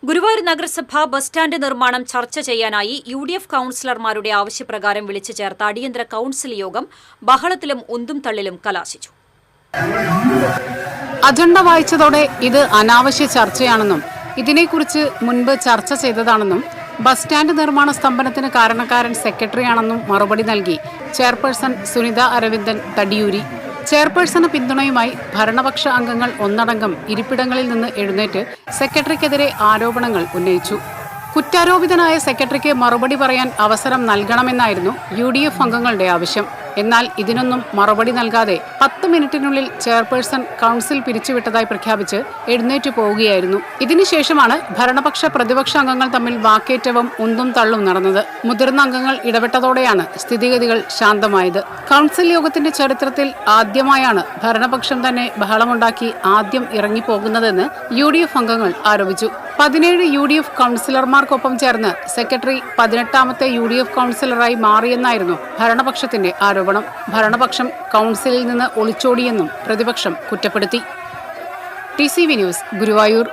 ഗുരുവായൂർ നഗരസഭ bus stand നിർമ്മാണം ചർച്ച ചെയ്യാനായി UDF കൌൺസിലർമാരുടെ ആവശ്യപ്രകാരം വിളിച്ചു ചേർത്ത അടിയന്തര കൌൺസിൽ യോഗം ബഹളത്തിലും ഉന്തും തള്ളിലും കലാശിച്ചു. അജണ്ട വായിച്ചതോടെ ഇത് അനാവശ്യ ചർച്ചയാണെന്നും ഇതിനെക്കുറിച്ച് മുൻപ് ചർച്ച ചെയ്തതാണെന്നും ബസ് സ്റ്റാൻഡ് നിർമ്മാണ സ്തംഭനത്തിന് കാരണക്കാരൻ സെക്രട്ടറിയാണെന്നും മറുപടി നൽകി ചെയർപേഴ്സൺ സുനിത അരവിന്ദൻ തടിയൂരി. ചെയർപേഴ്സണ് പിന്തുണയുമായി ഭരണപക്ഷ അംഗങ്ങൾ ഒന്നടങ്കം ഇരിപ്പിടങ്ങളിൽ നിന്ന് എഴുന്നേറ്റ് സെക്രട്ടറിക്കെതിരെ ആരോപണങ്ങൾ ഉന്നയിച്ചു. കുറ്റാരോപിതനായ സെക്രട്ടറിക്ക് മറുപടി പറയാൻ അവസരം നൽകണമെന്നായിരുന്നു UDF അംഗങ്ങളുടെ ആവശ്യം. എന്നാൽ ഇതിനൊന്നും മറുപടി നൽകാതെ 10 മിനിറ്റിനുള്ളിൽ ചെയർപേഴ്സൺ കൌൺസിൽ പിരിച്ചുവിട്ടതായി പ്രഖ്യാപിച്ച് എഴുന്നേറ്റ് പോവുകയായിരുന്നു. ഇതിനുശേഷമാണ് ഭരണപക്ഷ പ്രതിപക്ഷ അംഗങ്ങൾ തമ്മിൽ വാക്കേറ്റവും ഉന്തും തള്ളും നടന്നത്. മുതിർന്ന അംഗങ്ങൾ ഇടപെട്ടതോടെയാണ് സ്ഥിതിഗതികൾ ശാന്തമായത്. കൌൺസിൽ യോഗത്തിന്റെ ചരിത്രത്തിൽ ആദ്യമായാണ് ഭരണപക്ഷം തന്നെ ബഹളമുണ്ടാക്കി ആദ്യം ഇറങ്ങിപ്പോകുന്നതെന്ന് UDF അംഗങ്ങൾ ആരോപിച്ചു. 17 UDF കൌൺസിലർമാർക്കൊപ്പം ചേർന്ന് സെക്രട്ടറി 18ാമത്തെ UDF കൌൺസിലറായി മാറിയെന്നായിരുന്നു ഭരണപക്ഷത്തിന്റെ ആരോപണം. ഭരണപക്ഷം കൌൺസിലിൽ നിന്ന് ഒളിച്ചോടിയെന്നും പ്രതിപക്ഷം കുറ്റപ്പെടുത്തി. TCV news, Guruvayur.